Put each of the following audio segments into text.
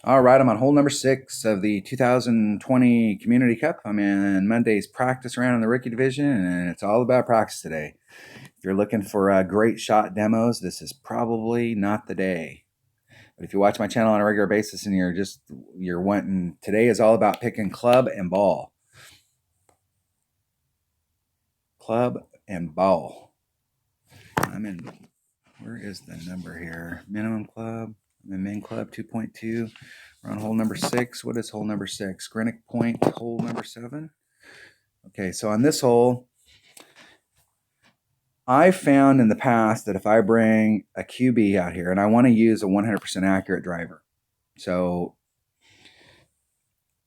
All right, I'm on hole number 6 of the 2020 Community Cup. I'm in Monday's practice round in the rookie division, and it's all about practice today. If you're looking for great shot demos, this is probably not the day. But if you watch my channel on a regular basis and you're wanting, today is all about picking club and ball. Club and ball. Where is the number here? Minimum club. I'm in main club 2.2. We're on hole number 6. What is hole number 6? Greenock Point, hole number 7. Okay, so on this hole, I've found in the past that if I bring a QB out here and I want to use a 100% accurate driver, so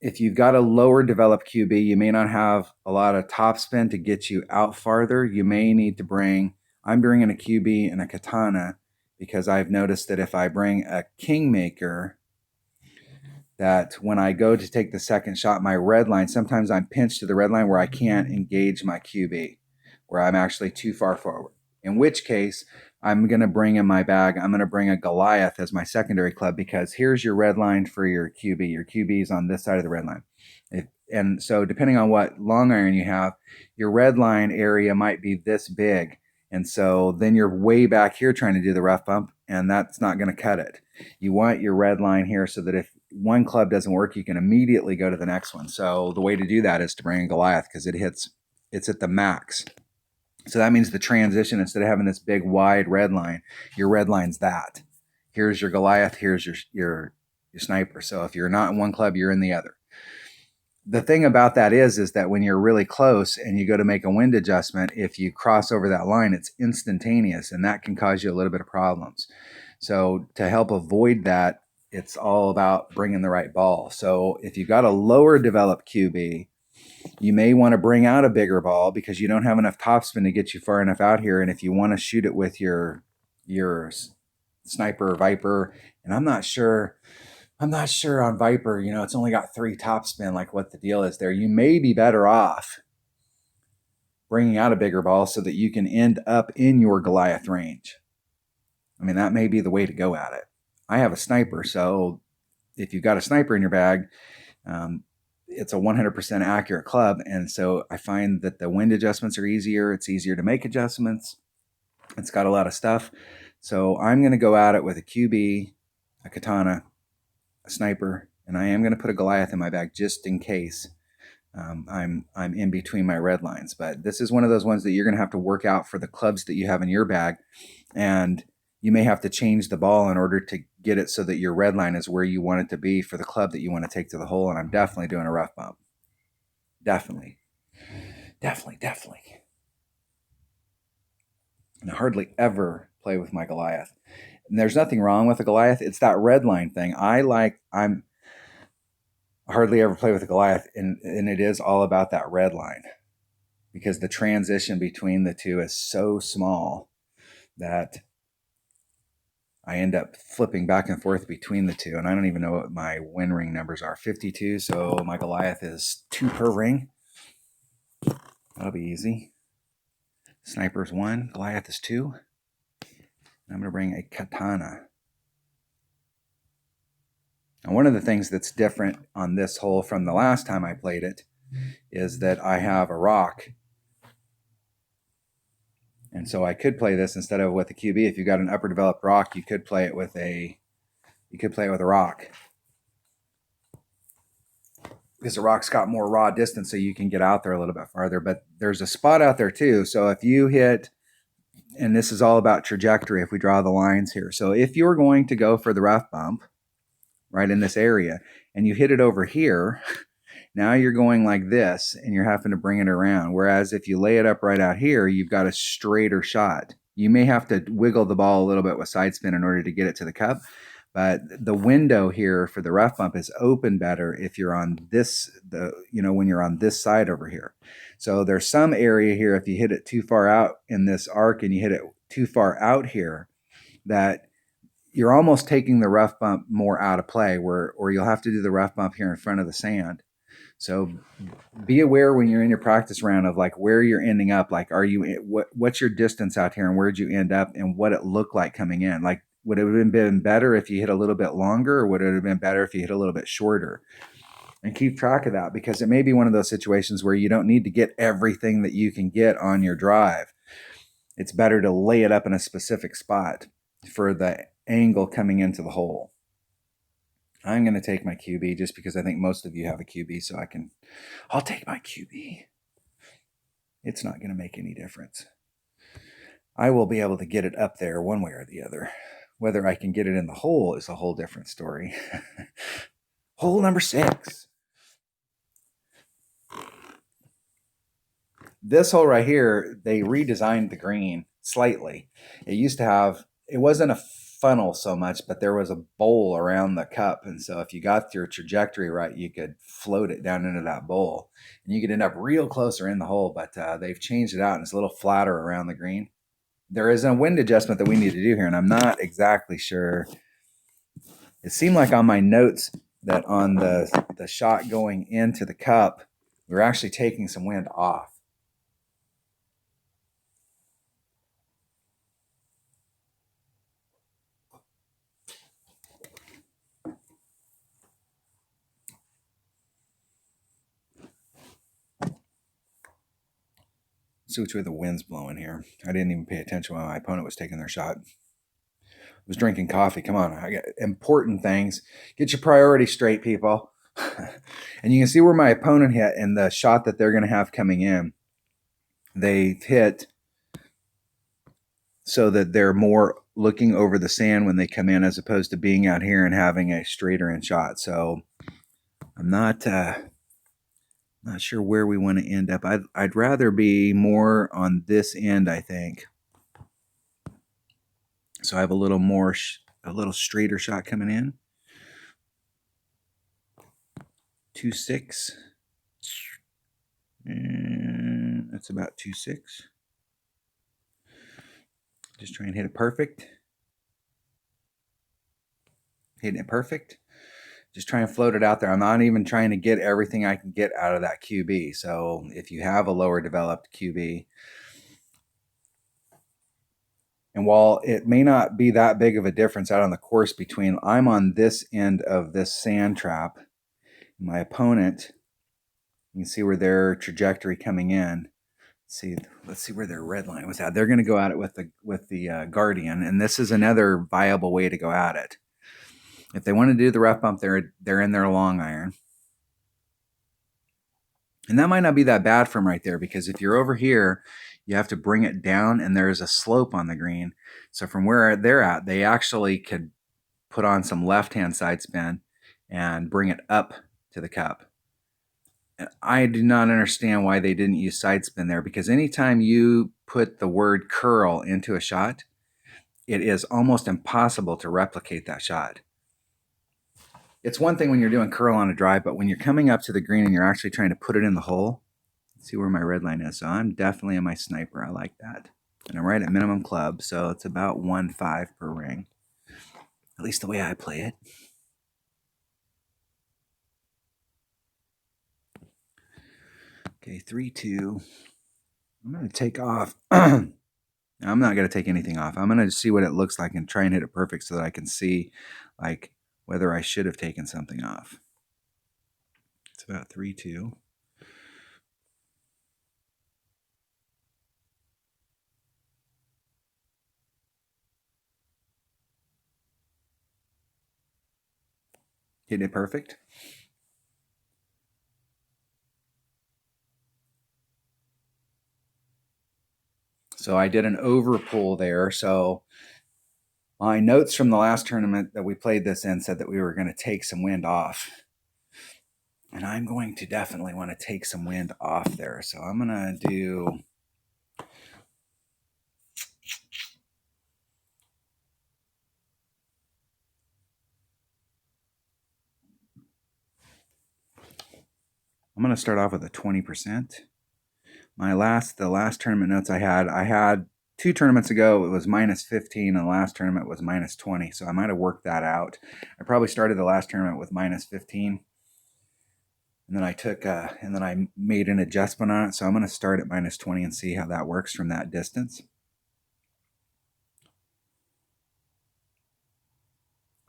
if you've got a lower developed QB, you may not have a lot of topspin to get you out farther. You may need to I'm bringing a QB and a katana because I've noticed that if I bring a kingmaker, that when I go to take the second shot, my red line, sometimes I'm pinched to the red line where I can't engage my QB, where I'm actually too far forward. In which case, I'm going to bring in my bag, I'm going to bring a Goliath as my secondary club because here's your red line for your QB. Your QB is on this side of the red line. And so depending on what long iron you have, your red line area might be this big. And so then you're way back here trying to do the rough bump, and that's not going to cut it. You want your red line here so that if one club doesn't work, you can immediately go to the next one. So the way to do that is to bring a Goliath because it's at the max. So that means the transition, instead of having this big wide red line, your red line's that. Here's your Goliath, here's your sniper. So if you're not in one club, you're in the other. The thing about that is that when you're really close and you go to make a wind adjustment, if you cross over that line, it's instantaneous, and that can cause you a little bit of problems. So to help avoid that, it's all about bringing the right ball. So if you've got a lower developed QB, you may want to bring out a bigger ball because you don't have enough topspin to get you far enough out here. And if you want to shoot it with your sniper or Viper, and I'm not sure on Viper, it's only got 3 topspin, like what the deal is there. You may be better off bringing out a bigger ball so that you can end up in your Goliath range. I mean, that may be the way to go at it. I have a sniper, so if you've got a sniper in your bag, it's a 100% accurate club. And so I find that the wind adjustments are easier. It's easier to make adjustments. It's got a lot of stuff. So I'm going to go at it with a QB, a katana, a sniper, and I am going to put a Goliath in my bag just in case I'm in between my red lines. But this is one of those ones that you're going to have to work out for the clubs that you have in your bag. And you may have to change the ball in order to get it so that your red line is where you want it to be for the club that you want to take to the hole. And I'm definitely doing a rough bump. Definitely. And I hardly ever play with my Goliath. And there's nothing wrong with a Goliath. It's that red line thing. I hardly ever play with a Goliath, and it is all about that red line because the transition between the two is so small that I end up flipping back and forth between the two, and I don't even know what my win ring numbers are. 52, so my Goliath is 2 per ring. That'll be easy. Sniper's 1, Goliath is 2. I'm going to bring a katana. And one of the things that's different on this hole from the last time I played it is that I have a rock. And so I could play this instead of with a QB. If you got an upper developed rock, you could play it with a rock. Because the rock's got more raw distance, so you can get out there a little bit farther. But there's a spot out there too. So if you hit, and this is all about trajectory if we draw the lines here. So if you're going to go for the rough bump right in this area and you hit it over here, now you're going like this and you're having to bring it around. Whereas if you lay it up right out here, you've got a straighter shot. You may have to wiggle the ball a little bit with side spin in order to get it to the cup. But the window here for the rough bump is open better if you're on when you're on this side over here. So there's some area here, if you hit it too far out in this arc and you hit it too far out here, that you're almost taking the rough bump more out of play, or you'll have to do the rough bump here in front of the sand. So be aware when you're in your practice round of like where you're ending up. Like, what's your distance out here and where'd you end up and what it looked like coming in? Like would it have been better if you hit a little bit longer, or would it have been better if you hit a little bit shorter? And keep track of that, because it may be one of those situations where you don't need to get everything that you can get on your drive. It's better to lay it up in a specific spot for the angle coming into the hole. I'm going to take my QB just because I think most of you have a QB, so I'll take my QB. It's not going to make any difference. I will be able to get it up there one way or the other. Whether I can get it in the hole is a whole different story. Hole number 6. This hole right here, they redesigned the green slightly. It used to have, it wasn't a funnel so much, but there was a bowl around the cup. And so if you got your trajectory right, you could float it down into that bowl. And you could end up real closer in the hole, but they've changed it out and it's a little flatter around the green. There is a wind adjustment that we need to do here, and I'm not exactly sure. It seemed like on my notes that on the shot going into the cup, we were actually taking some wind off. See which way the wind's blowing here. I didn't even pay attention when my opponent was taking their shot. I was drinking coffee. Come on, I got important things. Get your priorities straight, people. And you can see where my opponent hit and the shot that they're going to have coming in. They hit so that they're more looking over the sand when they come in, as opposed to being out here and having a straighter in shot. So I'm not sure where we want to end up. I'd rather be more on this end, I think. So I have a little more, a little straighter shot coming in. 2.6. And that's about 2.6. Just try and hit it perfect. Hitting it perfect. Just try and float it out there. I'm not even trying to get everything I can get out of that QB. So if you have a lower developed QB, and while it may not be that big of a difference out on the course between I'm on this end of this sand trap, my opponent, you can see where their trajectory coming in. Let's see where their red line was at. They're going to go at it with the Guardian, and this is another viable way to go at it. If they want to do the rough bump, they're in their long iron. And that might not be that bad from right there, because if you're over here, you have to bring it down, and there's a slope on the green. So from where they're at, they actually could put on some left-hand side spin and bring it up to the cup. And I do not understand why they didn't use side spin there, because anytime you put the word curl into a shot, it is almost impossible to replicate that shot. It's one thing when you're doing curl on a drive, but when you're coming up to the green and you're actually trying to put it in the hole, let's see where my red line is. So I'm definitely in my sniper. I like that. And I'm right at minimum club, so it's about 1.5 per ring. At least the way I play it. Okay, 3-2. I'm going to take off. I'm not going to take anything off. I'm going to see what it looks like and try and hit it perfect so that I can see like whether I should have taken something off. It's about 3-2. Hitting it perfect. So I did an overpull there. So my notes from the last tournament that we played this in said that we were going to take some wind off. And I'm going to definitely want to take some wind off there. So I'm going to do... I'm going to start off with a 20%. The last tournament notes I had 2 tournaments ago, it was -15, and the last tournament was -20. So I might have worked that out. I probably started the last tournament with -15. And then I made an adjustment on it. So I'm going to start at -20 and see how that works from that distance.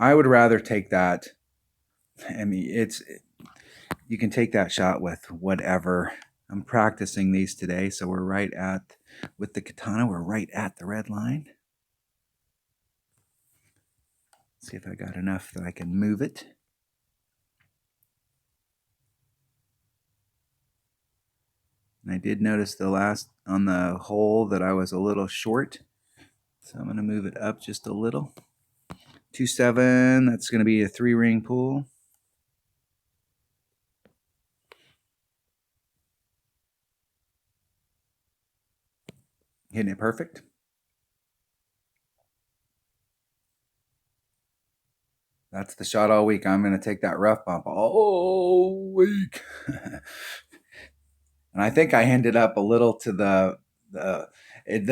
I would rather take that. I mean, you can take that shot with whatever. I'm practicing these today, so we're right at, with the katana, we're right at the red line. See if I got enough that I can move it. And I did notice the last on the hole that I was a little short, so I'm going to move it up just a little. 2-7, that's going to be a 3-ring pull. Hitting it perfect. That's the shot all week. I'm going to take that rough bump all week. And I think I ended up a little to the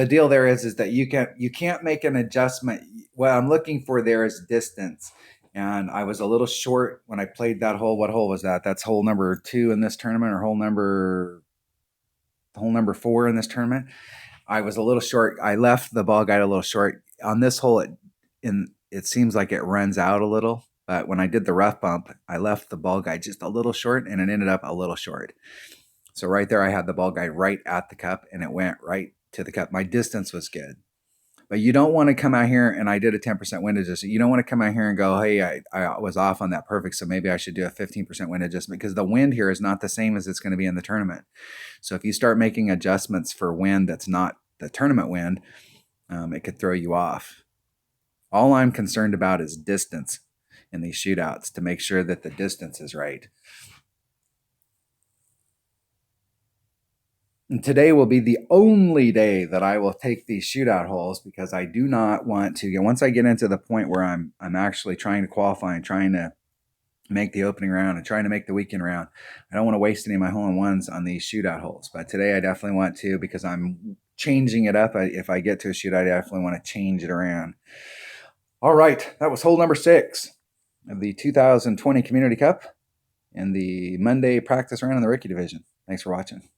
deal there is that you can't make an adjustment. What I'm looking for there is distance. And I was a little short when I played that hole. What hole was that? That's hole number 2 in this tournament, or hole number 4 in this tournament. I was a little short. I left the ball guide a little short. On this hole, it seems like it runs out a little. But when I did the rough bump, I left the ball guide just a little short, and it ended up a little short. So right there, I had the ball guide right at the cup, and it went right to the cup. My distance was good. But you don't want to come out here, and I did a 10% wind adjustment. You don't want to come out here and go, hey, I was off on that perfect, so maybe I should do a 15% wind adjustment, because the wind here is not the same as it's going to be in the tournament. So if you start making adjustments for wind that's not the tournament wind, it could throw you off. All I'm concerned about is distance in these shootouts, to make sure that the distance is right. And today will be the only day that I will take these shootout holes, because I do not want to, once I get into the point where I'm actually trying to qualify and trying to make the opening round and trying to make the weekend round, I don't want to waste any of my hole-in-ones on these shootout holes. But today I definitely want to, because I'm changing it up. If I get to a shootout, I definitely want to change it around. All right, that was hole number 6 of the 2020 Community Cup and the Monday practice round in the rookie division. Thanks for watching.